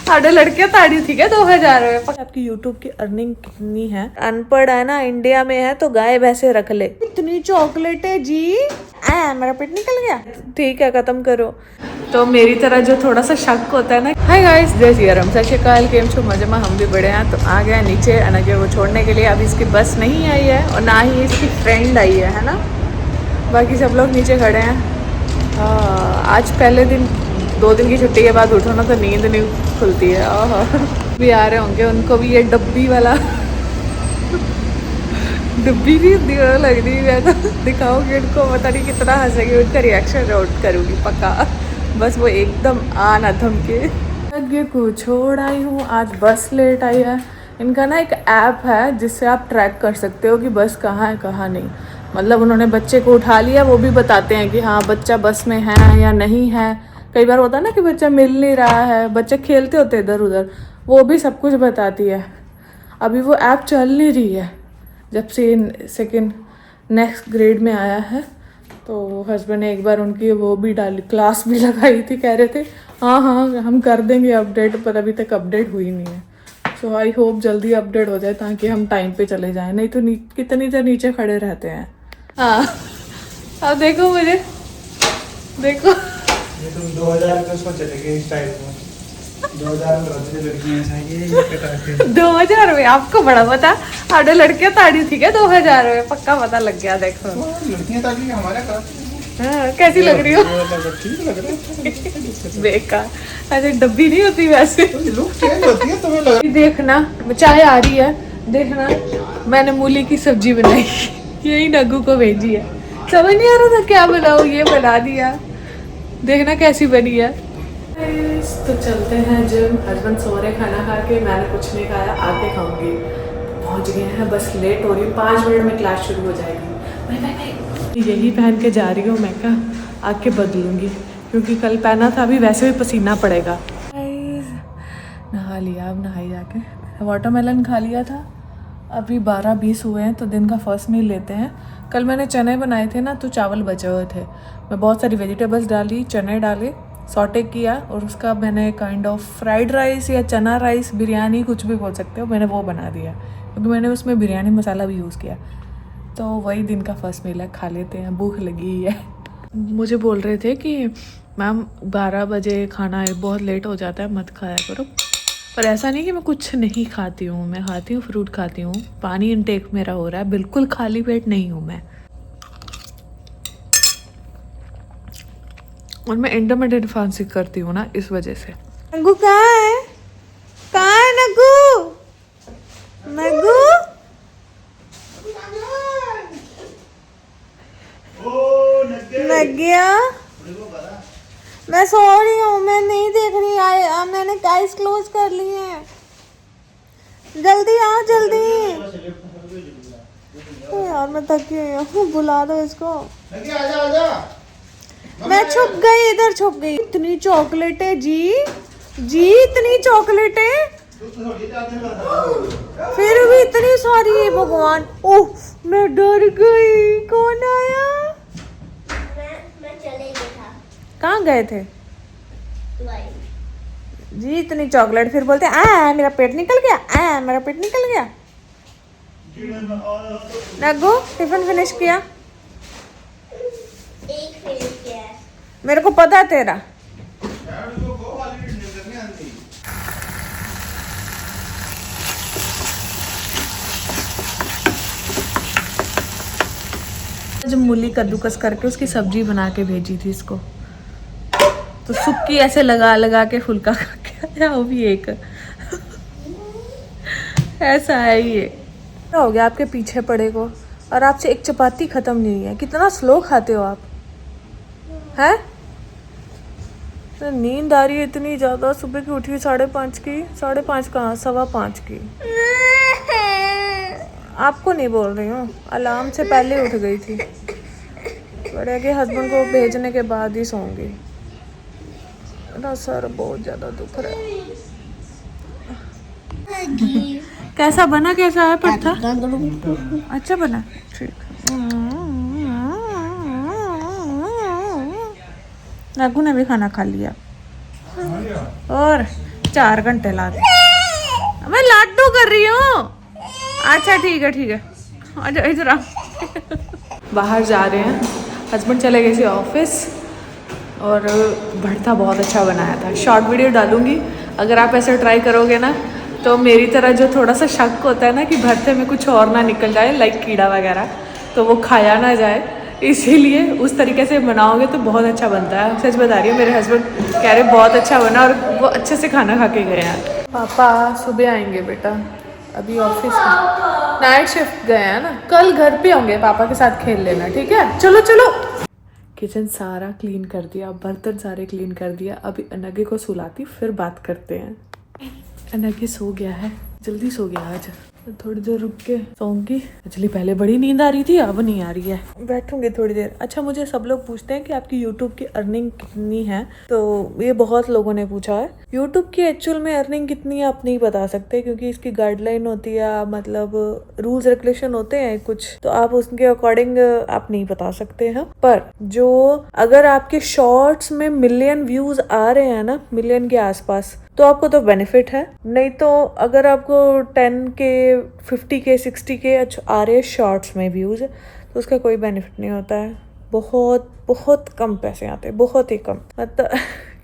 आधे लड़कियां ताड़ी थी क्या 2000 में? आपकी यूट्यूब की अर्निंग कितनी है? अनपढ़ है ना, इंडिया में है तो गाय भैंसे रख ले। इतनी चॉकलेट है जी, मेरा पेट निकल गया। ठीक है, खत्म करो। तो मेरी तरह जो थोड़ा सा शक होता है ना, हाय गाइस, जय श्री राम, सत श्री अकाल, केम छो, मजे में, हम भी बड़े हैं। तो आ गया नीचे अनघा को छोड़ने के लिए। अभी इसकी बस नहीं आई है और ना ही इसकी फ्रेंड आई है ना। बाकी सब लोग नीचे खड़े हैं। आज पहले दिन, 2 दिन की छुट्टी के बाद उठो ना तो नींद नहीं खुलती है। भी आ रहे होंगे, उनको भी ये डब्बी वाला डब्बी भी लग रही है तो दिखाओगे उनको, पता नहीं कितना हंसेंगे। उनका रिएक्शन नोट करूँगी पक्का, बस वो एकदम आ ना धमके। आगे को छोड़ आई हूँ, आज बस लेट आई है। इनका ना एक ऐप है जिससे आप ट्रैक कर सकते हो कि बस कहाँ है कहाँ नहीं। मतलब उन्होंने बच्चे को उठा लिया, वो भी बताते हैं कि हाँ बच्चा बस में है या नहीं है। कई बार होता है ना कि बच्चा मिल नहीं रहा है, बच्चे खेलते होते इधर उधर, वो भी सब कुछ बताती है। अभी वो ऐप चल नहीं रही है जब से सेकेंड नेक्स्ट ग्रेड में आया है। तो हस्बैंड ने एक बार उनकी वो भी डाली, क्लास भी लगाई थी। कह रहे थे हाँ हाँ हम कर देंगे अपडेट, पर अभी तक अपडेट हुई नहीं है। सो आई होप जल्दी अपडेट हो जाए ताकि हम टाइम पे चले जाएं, नहीं तो कितनी देर नीचे खड़े रहते हैं। हाँ अब देखो मुझे, देखो ये तुम 2000 में उसको चलेंगे इस टाइप में। 2000 में रहती लड़कियां चाहिए 2000 में आपको बड़ा पता, आधे लड़कियां ताड़ी थी क्या 2000 में? पक्का पता लग गया। देखो लड़कियां ताड़ी हमारे पास। हाँ, कैसी लग रही हो? ठीक लग रहा है। बेकार, ऐसे डब्बी नहीं होती वैसे। लुक चेंज होती है तुम्हें लग। देखना चाय आ रही है, देखना मैंने मूली की सब्जी बनाई, यही नगू को भेजी है। समझ नहीं आ रहा था क्या बनाऊं, ये बना दिया, देखना कैसी बनी है। तो चलते हैं जिम। हस्बैंड सो रहे खाना खा के, मैंने कुछ नहीं खाया, आके खाऊंगी। पहुंच गए हैं, बस लेट हो रही हूँ, 5 मिनट में क्लास शुरू हो जाएगी। यही पहन के जा रही हूँ, मैं कहा आके बदलूंगी क्योंकि कल पहना था, अभी वैसे भी पसीना पड़ेगा। नहा लिया, अब नहाई जाके वाटरमेलन खा लिया था। अभी 12-20 हुए हैं तो दिन का फर्स्ट मील लेते हैं। कल मैंने चने बनाए थे ना तो चावल बचे हुए थे, मैं बहुत सारी वेजिटेबल्स डाली, चने डाले, सॉटे किया और उसका मैंने काइंड ऑफ फ्राइड राइस या चना राइस, बिरयानी कुछ भी बोल सकते हो, मैंने वो बना दिया क्योंकि मैंने उसमें बिरयानी मसाला भी यूज़ किया। तो वही दिन का फर्स्ट मील है, खा लेते हैं, भूख लगी है। मुझे बोल रहे थे कि मैम 12 बजे खाना बहुत लेट हो जाता है, मत खाया करो। पर ऐसा नहीं कि मैं कुछ नहीं खाती हूँ, मैं खाती हूँ, फ्रूट खाती हूँ, पानी इनटेक मेरा हो रहा है, बिल्कुल खाली पेट नहीं हूँ मैं। और मैं इंटरमिटेंट फास्टिंग करती हूँ ना, इस वजह से। नगू कहाँ है? कहाँ है नगू? नगू नगिया, मैं सो रही हूँ, मैं नहीं देख रही। मैंने आइज क्लोज कर ली है। जल्दी आ, जल्दी। तो यार मैं थकी हुई हूँ, बुला दो इसको। आजा। मैं छुप गई, इधर छुप गई। इतनी चॉकलेट है जी, जी इतनी चॉकलेट है, फिर भी इतनी सारी है। भगवान, ओह मैं डर गई। कौन आया? मैं चले गया था। कहाँ गए थे जी? इतनी चॉकलेट, फिर बोलते मेरा पेट निकल गया, मेरा पेट निकल गया। नगू टिफिन फिनिश किया? एक फिनिश किया है। मेरे को पता है तेरा। जब मूली कद्दूकस करके उसकी सब्जी बना के भेजी थी इसको, तो सुक्की ऐसे लगा लगा के फुल्का खा के आया, वो भी एक। ऐसा है ये। क्या हो गया आपके पीछे पड़े को, और आपसे एक चपाती खत्म नहीं हुई है। कितना स्लो खाते हो आप, हैं? तो नींद आ रही है इतनी ज़्यादा, सुबह की उठी 5:30 की, 5:30 कहाँ, 5:15 की। आपको नहीं बोल रही हूँ, अलार्म से पहले उठ गई थी। बड़े के हस्बैंड को भेजने के बाद ही सोऊंगी। मेरा सर बहुत ज़्यादा दुख रहा है। कैसा बना, कैसा है पत्ता? अच्छा बना, ठीक। नागू ने भी खाना खा लिया। और 4 घंटे ला दे। मैं लाडू कर रही हूँ। अच्छा ठीक है अच्छा इधर आ। बाहर जा रहे हैं, हस्बैंड चले गए थे ऑफिस और भरता बहुत अच्छा बनाया था। शॉर्ट वीडियो डालूंगी, अगर आप ऐसे ट्राई करोगे ना तो मेरी तरह जो थोड़ा सा शक होता है ना कि भरते में कुछ और ना निकल जाए लाइक कीड़ा वगैरह, तो वो खाया ना जाए, इसीलिए उस तरीके से बनाओगे तो बहुत अच्छा बनता है। सच बता रही हूँ, मेरे हस्बैंड कह रहे बहुत अच्छा बना और वो अच्छे से खाना खा के गए हैं। पापा सुबह आएंगे बेटा, अभी ऑफिस नाइट शिफ्ट गए हैं ना, कल घर पे होंगे, पापा के साथ खेल लेना ठीक है। चलो चलो। किचन सारा क्लीन कर दिया, बर्तन सारे क्लीन कर दिया। अभी अनगे को सुलाती फिर बात करते हैं। अनगे सो गया है, जल्दी सो गया आज, थोड़ी देर रुक के सोऊंगी। एक्चुअली पहले बड़ी नींद आ रही थी, अब नहीं आ रही है, बैठूंगी थोड़ी देर। अच्छा मुझे सब लोग पूछते हैं कि आपकी यूट्यूब की अर्निंग कितनी है, तो ये बहुत लोगों ने पूछा है। यूट्यूब की एक्चुअल में अर्निंग कितनी है आप नहीं बता सकते, क्योंकि इसकी गाइडलाइन होती है, मतलब रूल्स रेगुलेशन होते हैं कुछ, तो आप उसके अकॉर्डिंग आप नहीं बता सकते हैं। पर जो अगर आपके शॉर्ट्स में मिलियन व्यूज आ रहे हैं ना, मिलियन के आसपास, तो आपको तो बेनिफिट है। नहीं तो अगर आपको 10K 50K 60K आ रहे हैं शॉर्ट्स में व्यूज, तो उसका कोई बेनिफिट नहीं होता है। बहुत बहुत कम पैसे आते हैं, बहुत ही कम, मतलब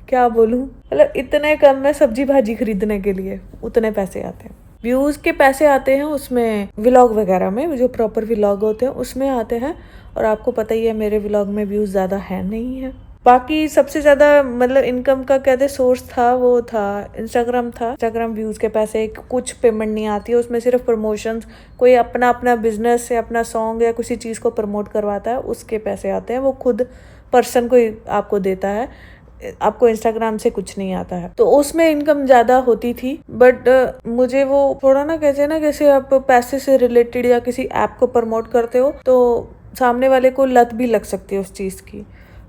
क्या बोलूं, मतलब इतने कम में सब्जी भाजी खरीदने के लिए उतने पैसे आते हैं। व्यूज के पैसे आते हैं उसमें, व्लॉग वगैरह में जो प्रॉपर व्लॉग होते हैं उसमें आते हैं, और आपको पता ही है मेरे व्लॉग में व्यूज ज्यादा है नहीं है। बाकी सबसे ज्यादा मतलब इनकम का कहते सोर्स था, वो था इंस्टाग्राम था। इंस्टाग्राम व्यूज के पैसे, कुछ पेमेंट नहीं आती है उसमें, सिर्फ प्रमोशंस, कोई अपना बिजनेस या अपना सॉन्ग या किसी चीज को प्रमोट करवाता है उसके पैसे आते हैं, वो खुद पर्सन को आपको देता है, आपको इंस्टाग्राम से कुछ नहीं आता है। तो उसमें इनकम ज्यादा होती थी, बट मुझे वो थोड़ा ना कैसे आप पैसे से रिलेटेड या किसी ऐप को प्रमोट करते हो तो सामने वाले को लत भी लग सकती है उस चीज की,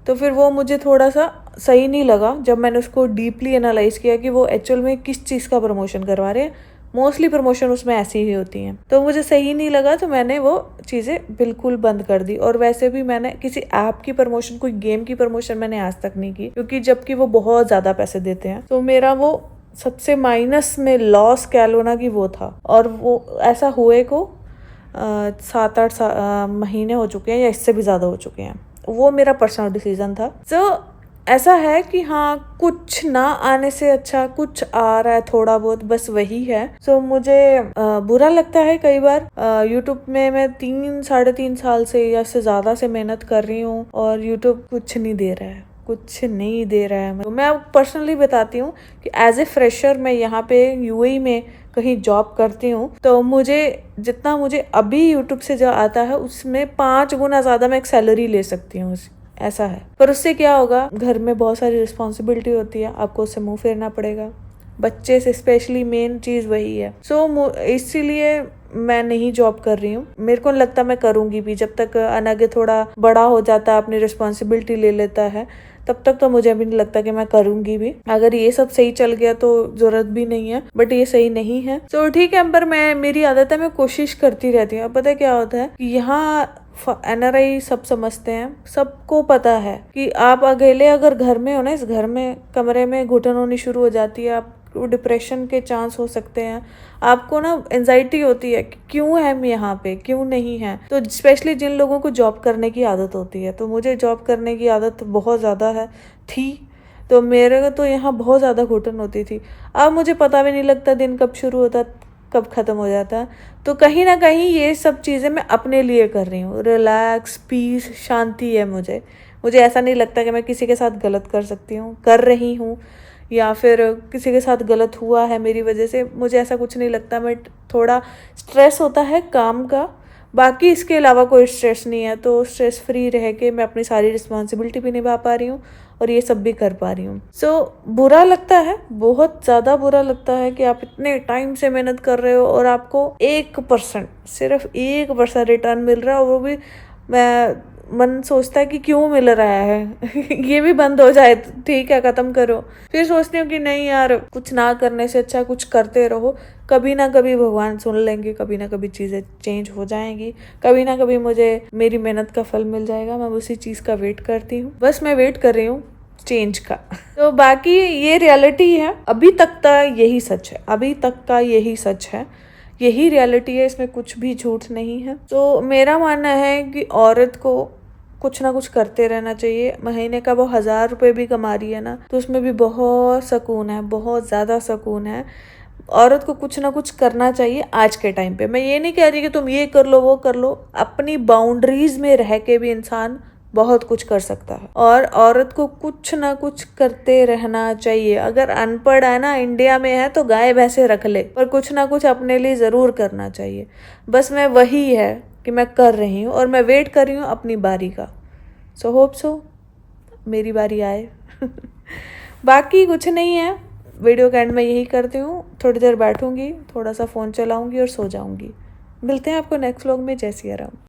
तो फिर वो मुझे थोड़ा सा सही नहीं लगा। जब मैंने उसको डीपली एनालाइज किया कि वो एक्चुअल में किस चीज़ का प्रमोशन करवा रहे हैं, मोस्टली प्रमोशन उसमें ऐसी ही होती हैं, तो मुझे सही नहीं लगा, तो मैंने वो चीज़ें बिल्कुल बंद कर दी। और वैसे भी मैंने किसी ऐप की प्रमोशन, कोई गेम की प्रमोशन मैंने आज तक नहीं की, क्योंकि जबकि वो बहुत ज़्यादा पैसे देते हैं। तो मेरा वो सबसे माइनस में लॉस कह लो ना कि वो था, और वो ऐसा हुए को 7-8 महीने हो चुके हैं या इससे भी ज़्यादा हो चुके हैं। वो मेरा पर्सनल डिसीजन था। तो ऐसा है कि हाँ, कुछ ना आने से अच्छा कुछ आ रहा है थोड़ा बहुत, बस वही है। तो मुझे बुरा लगता है कई बार। यूट्यूब में मैं 3-3.5 साल से या से ज्यादा से मेहनत कर रही हूँ और यूट्यूब कुछ नहीं दे रहा है, कुछ नहीं दे रहा है। मैं अब पर्सनली बताती हूँ कि एज ए फ्रेशर मैं यहाँ पे यूएई में कहीं जॉब करती हूँ, तो मुझे जितना मुझे अभी यूट्यूब से जो आता है उसमें 5 गुना ज्यादा मैं एक सैलरी ले सकती हूँ, ऐसा है। पर उससे क्या होगा, घर में बहुत सारी रिस्पॉन्सिबिलिटी होती है, आपको उससे मुंह फेरना पड़ेगा, बच्चे से स्पेशली मेन चीज वही है। सो इसीलिए मैं नहीं जॉब कर रही हूँ। मेरे को लगता मैं करूंगी भी, जब तक अनगे थोड़ा बड़ा हो जाता है, अपनी रिस्पॉन्सिबिलिटी ले लेता है, तब तक तो मुझे भी नहीं लगता कि मैं करूंगी भी। अगर ये सब सही चल गया तो जरूरत भी नहीं है, बट ये सही नहीं है तो ठीक है। पर मेरी आदत है, मैं कोशिश करती रहती हूँ। अब पता है क्या होता है कि यहाँ NRI सब समझते हैं, सबको पता है कि आप अकेले अगर घर में हो ना, इस घर में कमरे में घुटन होनी शुरू हो जाती है, आपको डिप्रेशन के चांस हो सकते हैं, आपको ना एंजाइटी होती है कि क्यों है हम यहाँ पे, क्यों नहीं है। तो स्पेशली जिन लोगों को जॉब करने की आदत होती है, तो मुझे जॉब करने की आदत बहुत ज़्यादा थी, तो मेरे को तो यहाँ बहुत ज़्यादा घुटन होती थी। अब मुझे पता भी नहीं लगता दिन कब शुरू होता कब ख़त्म हो जाता है। तो कहीं ना कहीं ये सब चीज़ें मैं अपने लिए कर रही हूँ, रिलैक्स, पीस, शांति है मुझे ऐसा नहीं लगता कि मैं किसी के साथ गलत कर रही हूँ या फिर किसी के साथ गलत हुआ है मेरी वजह से, मुझे ऐसा कुछ नहीं लगता। मैं थोड़ा स्ट्रेस होता है काम का, बाकी इसके अलावा कोई स्ट्रेस नहीं है। तो स्ट्रेस फ्री रह के मैं अपनी सारी रिस्पॉन्सिबिलिटी भी निभा पा रही हूँ और ये सब भी कर पा रही हूँ। सो बुरा लगता है, बहुत ज़्यादा बुरा लगता है कि आप इतने टाइम से मेहनत कर रहे हो और आपको 1%, सिर्फ 1% रिटर्न मिल रहा है, वो भी मन सोचता है कि क्यों मिल रहा है ये भी बंद हो जाए, ठीक है खत्म करो। फिर सोचती हूँ कि नहीं यार, कुछ ना करने से अच्छा कुछ करते रहो, कभी ना कभी भगवान सुन लेंगे, कभी ना कभी चीज़ें चेंज हो जाएंगी, कभी ना कभी मुझे मेरी मेहनत का फल मिल जाएगा। मैं उसी चीज़ का वेट करती हूँ, बस मैं वेट कर रही हूँ। चेंज का। तो बाकी ये रियलिटी है, अभी तक का यही सच है, अभी तक का यही सच है, यही रियलिटी है, इसमें कुछ भी झूठ नहीं है। तो मेरा मानना है कि औरत को कुछ ना कुछ करते रहना चाहिए। महीने का वो 1000 रुपये भी कमा रही है ना, तो उसमें भी बहुत सुकून है, बहुत ज़्यादा सुकून है। औरत को कुछ ना कुछ करना चाहिए आज के टाइम पे। मैं ये नहीं कह रही कि तुम ये कर लो वो कर लो, अपनी बाउंड्रीज में रह के भी इंसान बहुत कुछ कर सकता है। और औरत को कुछ ना कुछ करते रहना चाहिए। अगर अनपढ़ है ना, इंडिया में है, तो गाय भैंसे रख ले, पर कुछ ना कुछ अपने लिए ज़रूर करना चाहिए। बस मैं वही है कि मैं कर रही हूँ और मैं वेट कर रही हूँ अपनी बारी का। सो होप सो मेरी बारी आए। बाकी कुछ नहीं है, वीडियो के एंड में यही करती हूँ, थोड़ी देर बैठूंगी, थोड़ा सा फ़ोन चलाऊंगी और सो जाऊंगी। मिलते हैं आपको नेक्स्ट व्लॉग में। जय सिया राम।